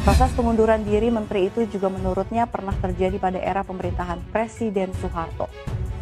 Proses pengunduran diri menteri itu juga menurutnya pernah terjadi pada era pemerintahan Presiden Soeharto.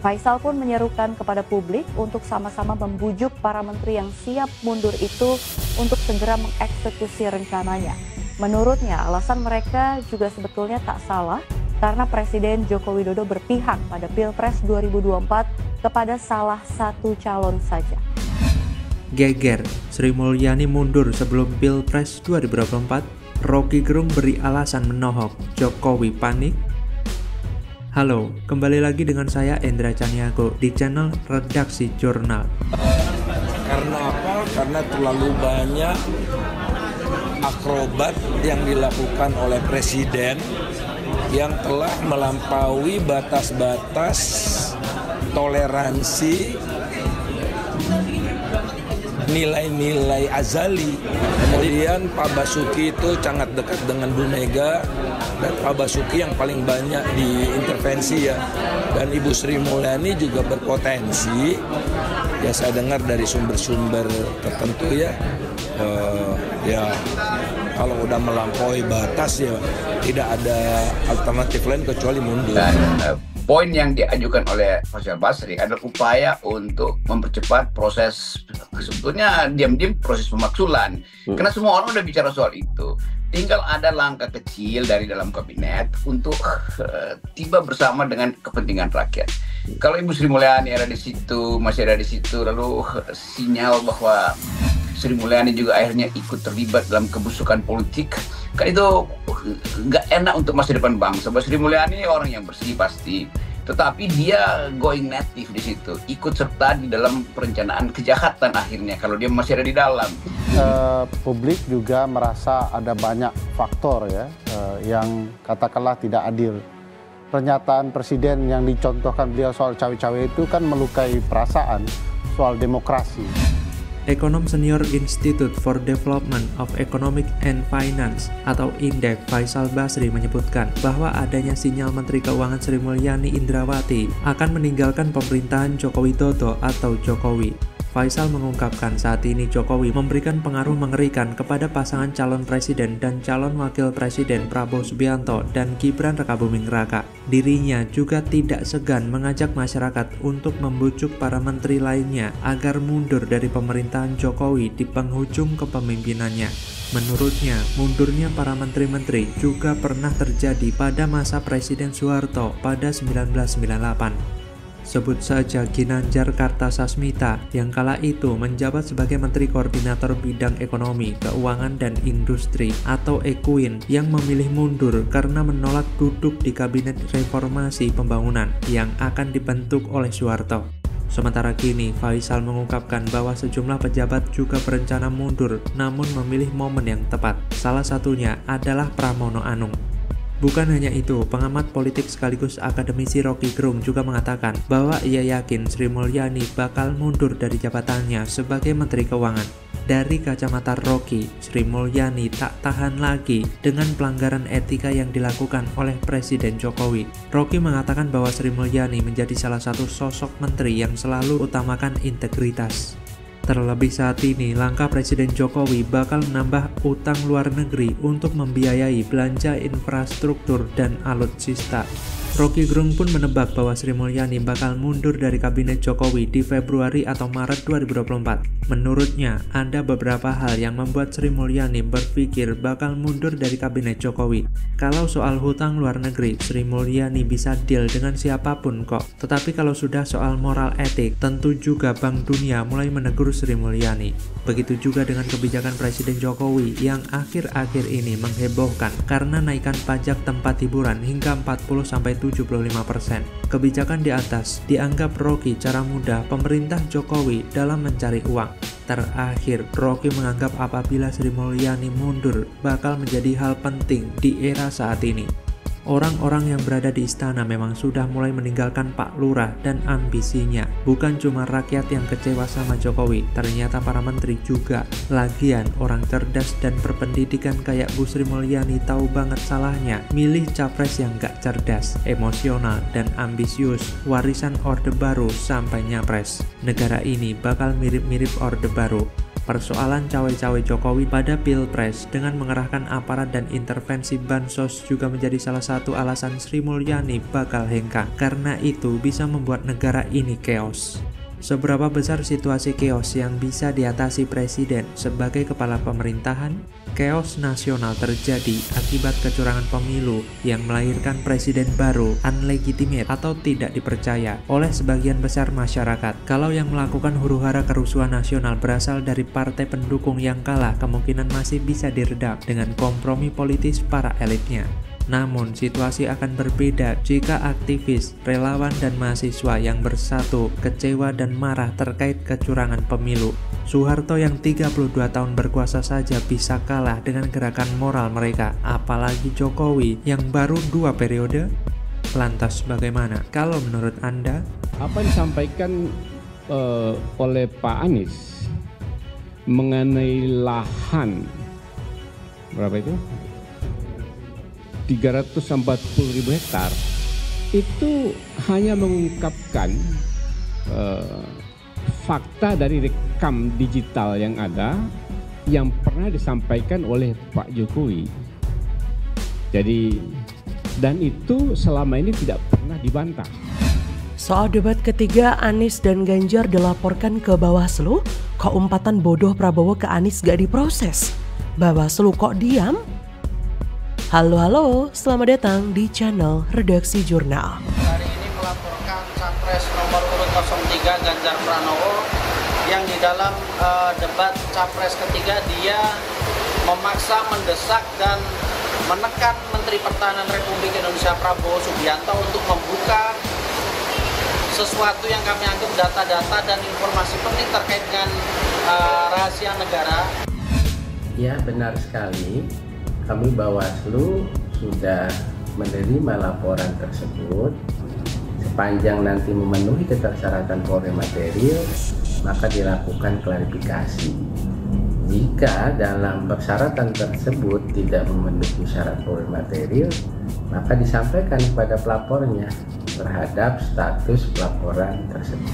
Faisal pun menyerukan kepada publik untuk sama-sama membujuk para menteri yang siap mundur itu untuk segera mengeksekusi rencananya. Menurutnya, alasan mereka juga sebetulnya tak salah karena Presiden Joko Widodo berpihak pada Pilpres 2024 kepada salah satu calon saja. Geger, Sri Mulyani mundur sebelum Pilpres 2024. Rocky Gerung beri alasan menohok, Jokowi panik. Halo, kembali lagi dengan saya Endra Caniago di channel Redaksi Jurnal. Karena apa? Karena terlalu banyak akrobat yang dilakukan oleh Presiden yang telah melampaui batas-batas toleransi nilai-nilai azali. Kemudian Pak Basuki itu sangat dekat dengan Bu Mega dan Pak Basuki yang paling banyak diintervensi ya. Dan Ibu Sri Mulyani juga berpotensi, ya saya dengar dari sumber-sumber tertentu ya, kalau udah melampaui batas ya tidak ada alternatif lain kecuali mundur. Poin yang diajukan oleh Faisal Basri adalah upaya untuk mempercepat proses, sebetulnya diam-diam proses pemaksulan. Karena semua orang udah bicara soal itu. Tinggal ada langkah kecil dari dalam kabinet untuk tiba bersama dengan kepentingan rakyat. Kalau Ibu Sri Mulyani ada di situ, masih ada di situ, lalu sinyal bahwa Sri Mulyani juga akhirnya ikut terlibat dalam kebusukan politik, kan itu nggak enak untuk masa depan bangsa. Sri Mulyani orang yang bersih pasti, tetapi dia going native di situ, ikut serta di dalam perencanaan kejahatan akhirnya kalau dia masih ada di dalam. Publik juga merasa ada banyak faktor ya yang katakanlah tidak adil. Pernyataan Presiden yang dicontohkan beliau soal cawe-cawe itu kan melukai perasaan soal demokrasi. Ekonom senior Institute for Development of Economic and Finance atau INDEF Faisal Basri menyebutkan bahwa adanya sinyal Menteri Keuangan Sri Mulyani Indrawati akan meninggalkan pemerintahan Joko Widodo atau Jokowi. Faisal mengungkapkan saat ini Jokowi memberikan pengaruh mengerikan kepada pasangan calon presiden dan calon wakil presiden Prabowo Subianto dan Gibran Rakabuming Raka. Dirinya juga tidak segan mengajak masyarakat untuk membujuk para menteri lainnya agar mundur dari pemerintahan Jokowi di penghujung kepemimpinannya. Menurutnya, mundurnya para menteri-menteri juga pernah terjadi pada masa Presiden Soeharto pada 1998. Sebut saja Ginanjar Kartasasmita yang kala itu menjabat sebagai Menteri Koordinator Bidang Ekonomi, Keuangan, dan Industri atau Ekuin yang memilih mundur karena menolak duduk di Kabinet Reformasi Pembangunan yang akan dibentuk oleh Soeharto. Sementara kini, Faisal mengungkapkan bahwa sejumlah pejabat juga berencana mundur namun memilih momen yang tepat. Salah satunya adalah Pramono Anung. Bukan hanya itu, pengamat politik sekaligus akademisi Rocky Gerung juga mengatakan bahwa ia yakin Sri Mulyani bakal mundur dari jabatannya sebagai Menteri Keuangan. Dari kacamata Rocky, Sri Mulyani tak tahan lagi dengan pelanggaran etika yang dilakukan oleh Presiden Jokowi. Rocky mengatakan bahwa Sri Mulyani menjadi salah satu sosok menteri yang selalu utamakan integritas. Terlebih saat ini, langkah Presiden Jokowi bakal menambah utang luar negeri untuk membiayai belanja infrastruktur dan alutsista. Rocky Gerung pun menebak bahwa Sri Mulyani bakal mundur dari Kabinet Jokowi di Februari atau Maret 2024. Menurutnya, ada beberapa hal yang membuat Sri Mulyani berpikir bakal mundur dari Kabinet Jokowi. Kalau soal hutang luar negeri, Sri Mulyani bisa deal dengan siapapun kok. Tetapi kalau sudah soal moral etik, tentu juga Bank Dunia mulai menegur Sri Mulyani. Begitu juga dengan kebijakan Presiden Jokowi yang akhir-akhir ini menghebohkan karena naikkan pajak tempat hiburan hingga 40-75%. Kebijakan di atas dianggap Rocky cara mudah pemerintah Jokowi dalam mencari uang. Terakhir, Rocky menganggap apabila Sri Mulyani mundur bakal menjadi hal penting di era saat ini. Orang-orang yang berada di istana memang sudah mulai meninggalkan Pak Lurah dan ambisinya. Bukan cuma rakyat yang kecewa sama Jokowi, ternyata para menteri juga. Lagian orang cerdas dan berpendidikan kayak Bu Sri Mulyani tahu banget salahnya milih capres yang gak cerdas, emosional, dan ambisius, warisan Orde Baru sampai nyapres. Negara ini bakal mirip-mirip Orde Baru. Persoalan cawe-cawe Jokowi pada Pilpres dengan mengerahkan aparat dan intervensi bansos juga menjadi salah satu alasan Sri Mulyani bakal hengkang. Karena itu bisa membuat negara ini chaos. Seberapa besar situasi chaos yang bisa diatasi Presiden sebagai kepala pemerintahan? Chaos nasional terjadi akibat kecurangan pemilu yang melahirkan presiden baru unlegitimate atau tidak dipercaya oleh sebagian besar masyarakat. Kalau yang melakukan huru-hara kerusuhan nasional berasal dari partai pendukung yang kalah, kemungkinan masih bisa diredam dengan kompromi politis para elitnya. Namun, situasi akan berbeda jika aktivis, relawan, dan mahasiswa yang bersatu, kecewa dan marah terkait kecurangan pemilu. Soeharto yang 32 tahun berkuasa saja bisa kalah dengan gerakan moral mereka, apalagi Jokowi yang baru 2 periode. Lantas bagaimana kalau menurut Anda? Apa yang disampaikan oleh Pak Anies mengenai lahan, berapa itu? 340.000 hektar itu hanya mengungkapkan fakta dari rekam digital yang ada yang pernah disampaikan oleh Pak Jokowi. Jadi, dan itu selama ini tidak pernah dibantah. Soal debat ketiga Anies dan Ganjar dilaporkan ke Bawaslu, kok umpatan bodoh Prabowo ke Anies gak diproses? Bawaslu kok diam? Halo, selamat datang di channel Redaksi Jurnal. Hari ini melaporkan Capres nomor urut 03 Ganjar Pranowo yang di dalam debat Capres ketiga dia memaksa, mendesak, dan menekan Menteri Pertahanan Republik Indonesia Prabowo Subianto untuk membuka sesuatu yang kami anggap data-data dan informasi penting terkait dengan rahasia negara. Ya, benar sekali. Kami Bawaslu sudah menerima laporan tersebut. Sepanjang nanti memenuhi ketersyaratan Polri material, maka dilakukan klarifikasi. Jika dalam persyaratan tersebut tidak memenuhi syarat Polri material, maka disampaikan kepada pelapornya terhadap status pelaporan tersebut.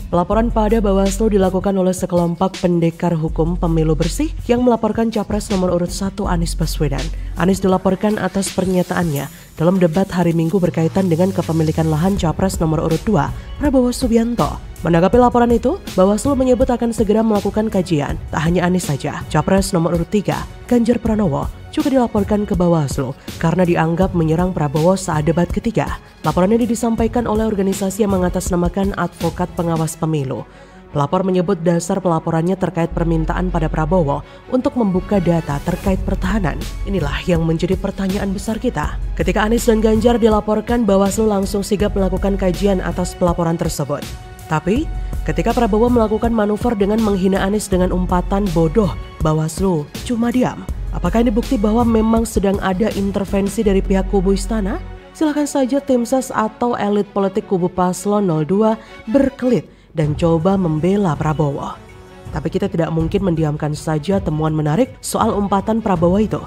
Pelaporan pada Bawaslu dilakukan oleh sekelompok pendekar hukum pemilu bersih yang melaporkan Capres nomor urut 1 Anies Baswedan. Anies dilaporkan atas pernyataannya dalam debat hari Minggu berkaitan dengan kepemilikan lahan Capres nomor urut 2 Prabowo Subianto. Menanggapi laporan itu, Bawaslu menyebut akan segera melakukan kajian. Tak hanya Anies saja, Capres nomor urut 3 Ganjar Pranowo juga dilaporkan ke Bawaslu karena dianggap menyerang Prabowo saat debat ketiga. Laporan ini disampaikan oleh organisasi yang mengatasnamakan Advokat Pengawas Pemilu. Pelapor menyebut dasar pelaporannya terkait permintaan pada Prabowo untuk membuka data terkait pertahanan. Inilah yang menjadi pertanyaan besar kita. Ketika Anies dan Ganjar dilaporkan, Bawaslu langsung sigap melakukan kajian atas pelaporan tersebut. Tapi, ketika Prabowo melakukan manuver dengan menghina Anies dengan umpatan bodoh, Bawaslu cuma diam. Apakah ini bukti bahwa memang sedang ada intervensi dari pihak kubu istana? Silakan saja tim ses atau elit politik kubu Paslon 02 berkelit dan coba membela Prabowo. Tapi kita tidak mungkin mendiamkan saja temuan menarik soal umpatan Prabowo itu.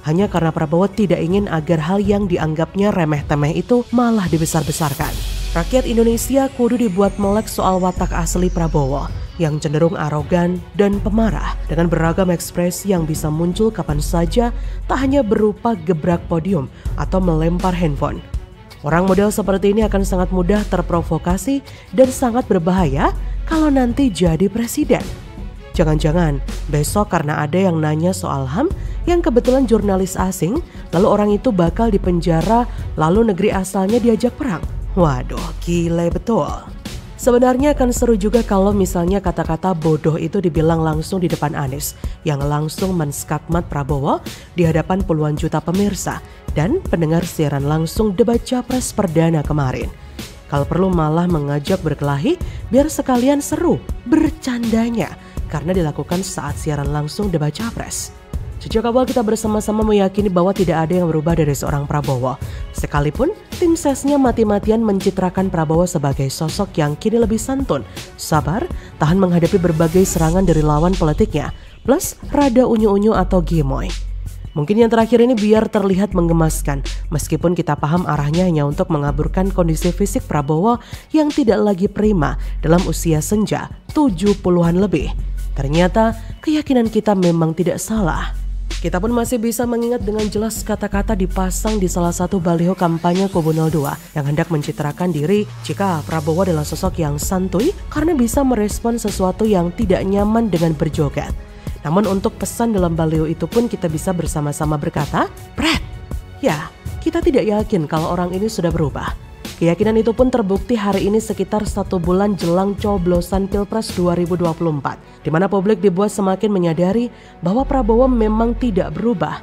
Hanya karena Prabowo tidak ingin agar hal yang dianggapnya remeh-temeh itu malah dibesar-besarkan. Rakyat Indonesia kudu dibuat melek soal watak asli Prabowo yang cenderung arogan dan pemarah dengan beragam ekspresi yang bisa muncul kapan saja, tak hanya berupa gebrak podium atau melempar handphone. Orang model seperti ini akan sangat mudah terprovokasi dan sangat berbahaya kalau nanti jadi presiden. Jangan-jangan besok karena ada yang nanya soal HAM yang kebetulan jurnalis asing, lalu orang itu bakal dipenjara, lalu negeri asalnya diajak perang. Waduh, gile betul. Sebenarnya akan seru juga kalau misalnya kata-kata bodoh itu dibilang langsung di depan Anies yang langsung menskakmat Prabowo di hadapan puluhan juta pemirsa dan pendengar siaran langsung debat Capres perdana kemarin. Kalau perlu malah mengajak berkelahi biar sekalian seru bercandanya karena dilakukan saat siaran langsung debat Capres. Sejak awal kita bersama-sama meyakini bahwa tidak ada yang berubah dari seorang Prabowo. Sekalipun tim sesnya mati-matian mencitrakan Prabowo sebagai sosok yang kini lebih santun, sabar, tahan menghadapi berbagai serangan dari lawan politiknya, plus rada unyu-unyu atau gemoy. Mungkin yang terakhir ini biar terlihat menggemaskan, meskipun kita paham arahnya hanya untuk mengaburkan kondisi fisik Prabowo yang tidak lagi prima dalam usia senja 70-an lebih. Ternyata keyakinan kita memang tidak salah. Kita pun masih bisa mengingat dengan jelas kata-kata dipasang di salah satu baliho kampanye Kubu 02 yang hendak mencitrakan diri jika Prabowo adalah sosok yang santuy karena bisa merespon sesuatu yang tidak nyaman dengan berjoget. Namun untuk pesan dalam baliho itu pun kita bisa bersama-sama berkata, "Pret, ya, kita tidak yakin kalau orang ini sudah berubah." Keyakinan itu pun terbukti hari ini sekitar 1 bulan jelang coblosan Pilpres 2024, di mana publik dibuat semakin menyadari bahwa Prabowo memang tidak berubah.